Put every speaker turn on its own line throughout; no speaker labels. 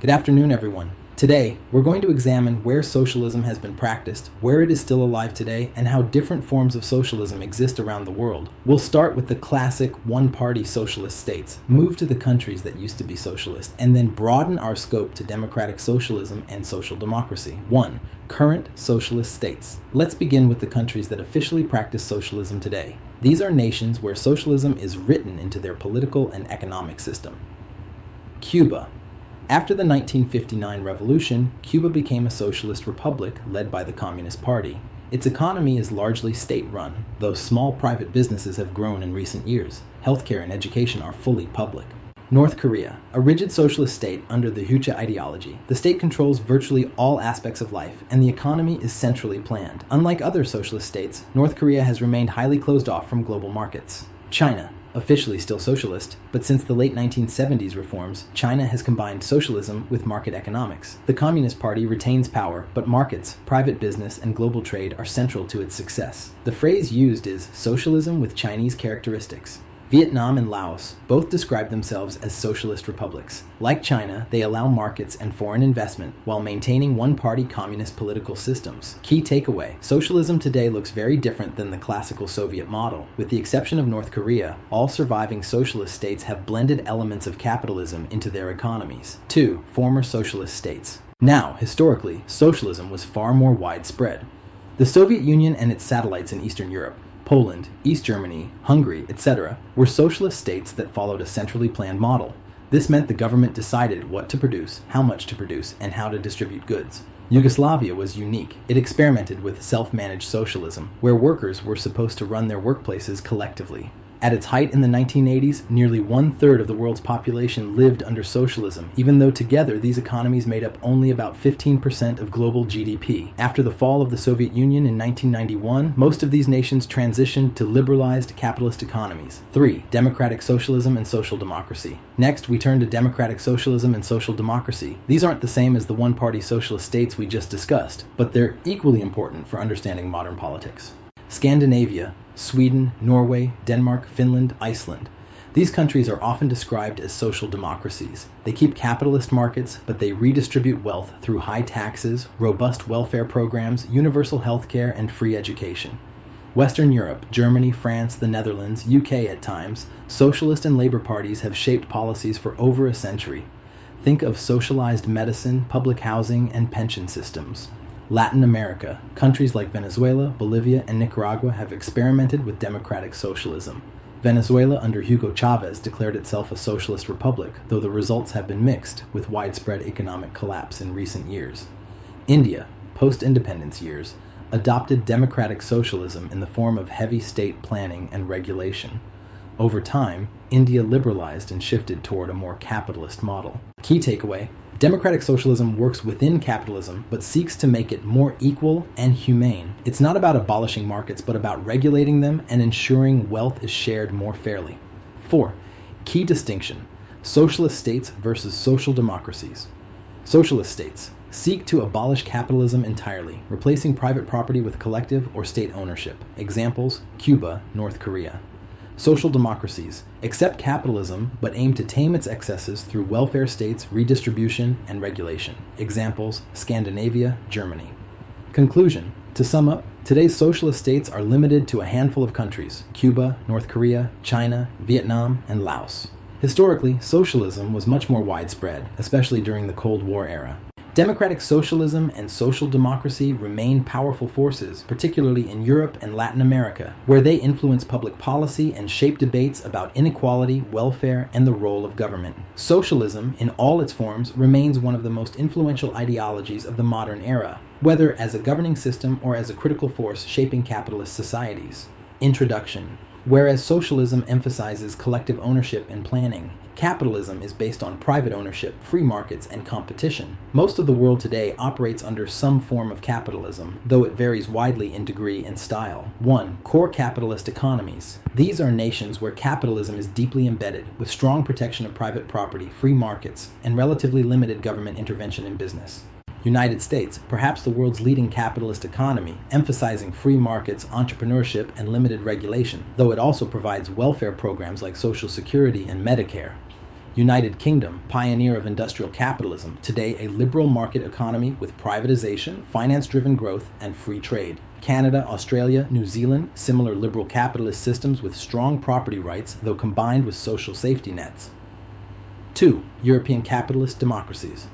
Good afternoon, everyone. Today, we're going to examine where socialism has been practiced, where it is still alive today, and how different forms of socialism exist around the world. We'll start with the classic one-party socialist states, move to the countries that used to be socialist, and then broaden our scope to democratic socialism and social democracy. 1. Current socialist states. Let's begin with the countries that officially practice socialism today. These are nations where socialism is written into their political and economic system. Cuba. After the 1959 revolution, Cuba became a socialist republic led by the Communist Party. Its economy is largely state-run, though small private businesses have grown in recent years. Healthcare and education are fully public. North Korea, a rigid socialist state under the Juche ideology. The state controls virtually all aspects of life, and the economy is centrally planned. Unlike other socialist states, North Korea has remained highly closed off from global markets. China. Officially still socialist, but since the late 1970s reforms, China has combined socialism with market economics. The Communist Party retains power, but markets, private business, and global trade are central to its success. The phrase used is socialism with Chinese characteristics. Vietnam and Laos both describe themselves as socialist republics. Like China, they allow markets and foreign investment while maintaining one-party communist political systems. Key takeaway: socialism today looks very different than the classical Soviet model. With the exception of North Korea, all surviving socialist states have blended elements of capitalism into their economies. 2. Former socialist states. Now, historically, socialism was far more widespread. The Soviet Union and its satellites in Eastern Europe, Poland, East Germany, Hungary, etc., were socialist states that followed a centrally planned model. This meant the government decided what to produce, how much to produce, and how to distribute goods. Yugoslavia was unique. It experimented with self-managed socialism, where workers were supposed to run their workplaces collectively. At its height in the 1980s, nearly one-third of the world's population lived under socialism, even though together these economies made up only about 15% of global GDP. After the fall of the Soviet Union in 1991, most of these nations transitioned to liberalized capitalist economies. 3. Democratic socialism and social democracy. Next, we turn to democratic socialism and social democracy. These aren't the same as the one-party socialist states we just discussed, but they're equally important for understanding modern politics. Scandinavia, Sweden, Norway, Denmark, Finland, Iceland. These countries are often described as social democracies. They keep capitalist markets, but they redistribute wealth through high taxes, robust welfare programs, universal healthcare, and free education. Western Europe, Germany, France, the Netherlands, UK at times, socialist and labor parties have shaped policies for over a century. Think of socialized medicine, public housing, and pension systems. Latin America, countries like Venezuela, Bolivia, and Nicaragua have experimented with democratic socialism. Venezuela under Hugo Chavez declared itself a socialist republic, though the results have been mixed, with widespread economic collapse in recent years. India, post-independence years, adopted democratic socialism in the form of heavy state planning and regulation. Over time, India liberalized and shifted toward a more capitalist model. Key takeaway: democratic socialism works within capitalism, but seeks to make it more equal and humane. It's not about abolishing markets, but about regulating them and ensuring wealth is shared more fairly. 4. Key distinction: socialist states versus social democracies. Socialist states seek to abolish capitalism entirely, replacing private property with collective or state ownership. Examples: Cuba, North Korea. Social democracies accept capitalism but aim to tame its excesses through welfare states, redistribution, and regulation. Examples: Scandinavia, Germany. Conclusion: to sum up, today's socialist states are limited to a handful of countries: Cuba, North Korea, China, Vietnam, and Laos. Historically, socialism was much more widespread, especially during the Cold War era. Democratic socialism and social democracy remain powerful forces, particularly in Europe and Latin America, where they influence public policy and shape debates about inequality, welfare, and the role of government. Socialism, in all its forms, remains one of the most influential ideologies of the modern era, whether as a governing system or as a critical force shaping capitalist societies. Introduction. Whereas socialism emphasizes collective ownership and planning, capitalism is based on private ownership, free markets, and competition. Most of the world today operates under some form of capitalism, though it varies widely in degree and style. 1. Core capitalist economies. These are nations where capitalism is deeply embedded, with strong protection of private property, free markets, and relatively limited government intervention in business. United States, perhaps the world's leading capitalist economy, emphasizing free markets, entrepreneurship, and limited regulation, though it also provides welfare programs like Social Security and Medicare. United Kingdom, pioneer of industrial capitalism, today a liberal market economy with privatization, finance-driven growth, and free trade. Canada, Australia, New Zealand, similar liberal capitalist systems with strong property rights, though combined with social safety nets. 2. European capitalist democracies.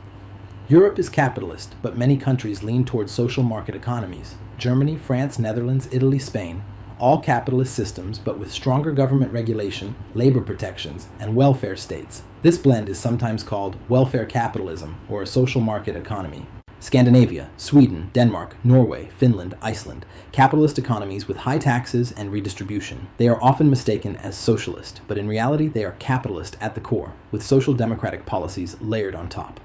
Europe is capitalist, but many countries lean towards social market economies. Germany, France, Netherlands, Italy, Spain, all capitalist systems, but with stronger government regulation, labor protections, and welfare states. This blend is sometimes called welfare capitalism or a social market economy. Scandinavia, Sweden, Denmark, Norway, Finland, Iceland, capitalist economies with high taxes and redistribution. They are often mistaken as socialist, but in reality they are capitalist at the core, with social democratic policies layered on top.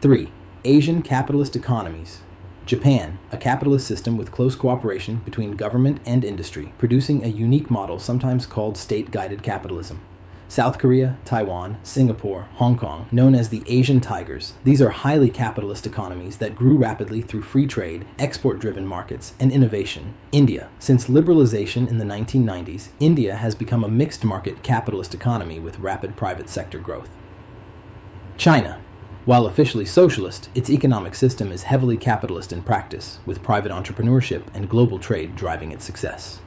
3. Asian capitalist economies. Japan, a capitalist system with close cooperation between government and industry, producing a unique model sometimes called state-guided capitalism. South Korea, Taiwan, Singapore, Hong Kong, known as the Asian Tigers. These are highly capitalist economies that grew rapidly through free trade, export-driven markets, and innovation. India. Since liberalization in the 1990s, India has become a mixed market capitalist economy with rapid private sector growth. China. While officially socialist, its economic system is heavily capitalist in practice, with private entrepreneurship and global trade driving its success.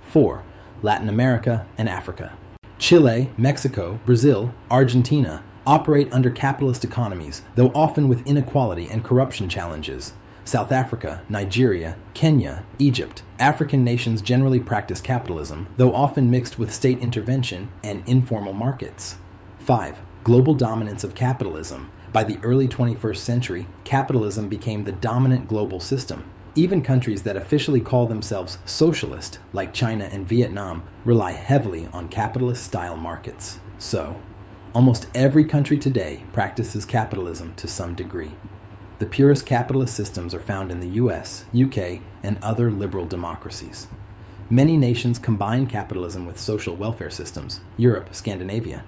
4. Latin America and Africa. Chile, Mexico, Brazil, Argentina operate under capitalist economies, though often with inequality and corruption challenges. South Africa, Nigeria, Kenya, Egypt. African nations generally practice capitalism, though often mixed with state intervention and informal markets. 5. Global dominance of capitalism. By the early 21st century, capitalism became the dominant global system. Even countries that officially call themselves socialist, like China and Vietnam, rely heavily on capitalist-style markets. So, almost every country today practices capitalism to some degree. The purest capitalist systems are found in the US, UK, and other liberal democracies. Many nations combine capitalism with social welfare systems, Europe, Scandinavia.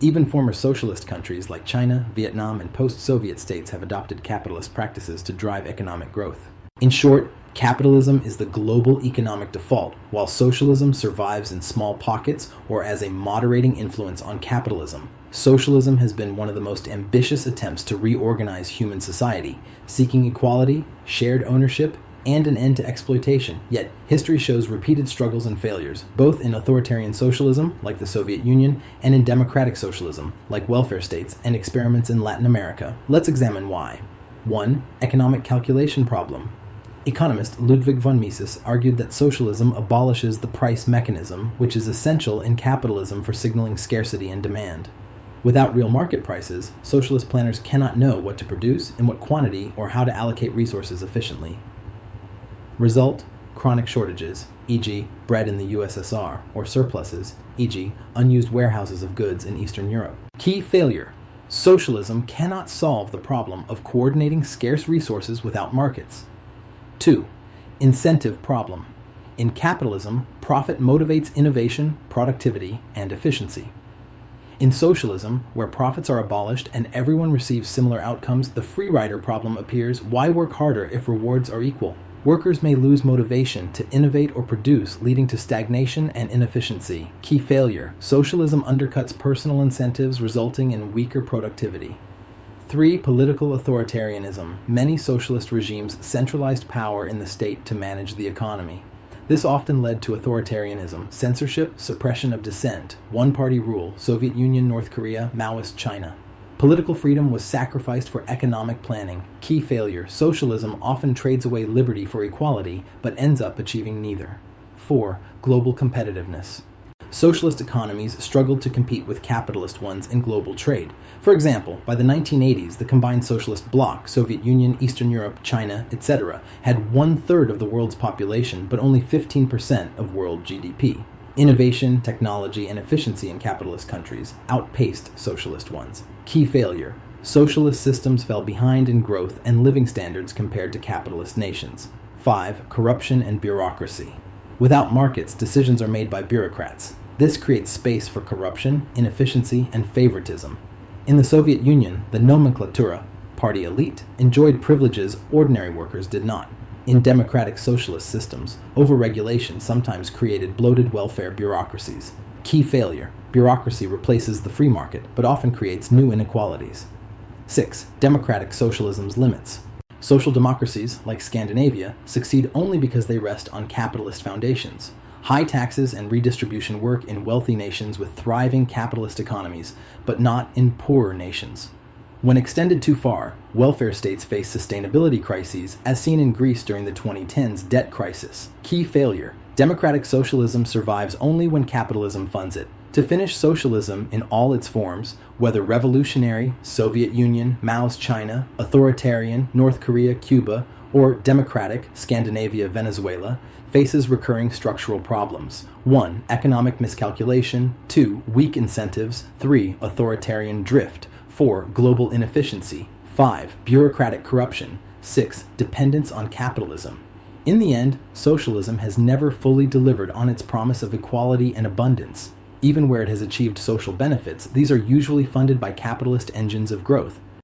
Even former socialist countries like China, Vietnam, and post-Soviet states have adopted capitalist practices to drive economic growth. In short, capitalism is the global economic default, while socialism survives in small pockets or as a moderating influence on capitalism. Socialism has been one of the most ambitious attempts to reorganize human society, seeking equality, shared ownership, and an end to exploitation. Yet, history shows repeated struggles and failures, both in authoritarian socialism, like the Soviet Union, and in democratic socialism, like welfare states and experiments in Latin America. Let's examine why. 1. Economic calculation problem. Economist Ludwig von Mises argued that socialism abolishes the price mechanism, which is essential in capitalism for signaling scarcity and demand. Without real market prices, socialist planners cannot know what to produce, in what quantity, or how to allocate resources efficiently. Result: chronic shortages, e.g. bread in the USSR, or surpluses, e.g. unused warehouses of goods in Eastern Europe. Key failure: socialism cannot solve the problem of coordinating scarce resources without markets. 2. Incentive problem. In capitalism, profit motivates innovation, productivity, and efficiency. In socialism, where profits are abolished and everyone receives similar outcomes, the free rider problem appears. Why work harder if rewards are equal? Workers may lose motivation to innovate or produce, leading to stagnation and inefficiency. Key failure: socialism undercuts personal incentives, resulting in weaker productivity. 3. Political authoritarianism. Many socialist regimes centralized power in the state to manage the economy. This often led to authoritarianism, censorship, suppression of dissent, one-party rule, Soviet Union, North Korea, Maoist China. Political freedom was sacrificed for economic planning. Key failure: socialism often trades away liberty for equality, but ends up achieving neither. 4. Global competitiveness. Socialist economies struggled to compete with capitalist ones in global trade. For example, by the 1980s, the combined socialist bloc, Soviet Union, Eastern Europe, China, etc., had 1/3 of the world's population, but only 15% of world GDP. Innovation, technology, and efficiency in capitalist countries outpaced socialist ones. Key failure: socialist systems fell behind in growth and living standards compared to capitalist nations. 5. Corruption and bureaucracy. Without markets, decisions are made by bureaucrats. This creates space for corruption, inefficiency, and favoritism. In the Soviet Union, the nomenklatura, party elite, enjoyed privileges ordinary workers did not. In democratic socialist systems, overregulation sometimes created bloated welfare bureaucracies. Key failure. Bureaucracy replaces the free market, but often creates new inequalities. 6. Democratic socialism's limits. Social democracies, like Scandinavia, succeed only because they rest on capitalist foundations. High taxes and redistribution work in wealthy nations with thriving capitalist economies, but not in poorer nations. When extended too far, welfare states face sustainability crises, as seen in Greece during the 2010s debt crisis. Key failure. Democratic socialism survives only when capitalism funds it. To finish socialism in all its forms, whether revolutionary, Soviet Union, Mao's China, authoritarian, North Korea, Cuba, or democratic, Scandinavia, Venezuela, faces recurring structural problems. 1. Economic miscalculation. 2. Weak incentives. 3. Authoritarian drift. 4. Global inefficiency. 5. Bureaucratic corruption. 6. Dependence on capitalism. In the end, socialism has never fully delivered on its promise of equality and abundance. Even where it has achieved social benefits, these are usually funded by capitalist engines of growth.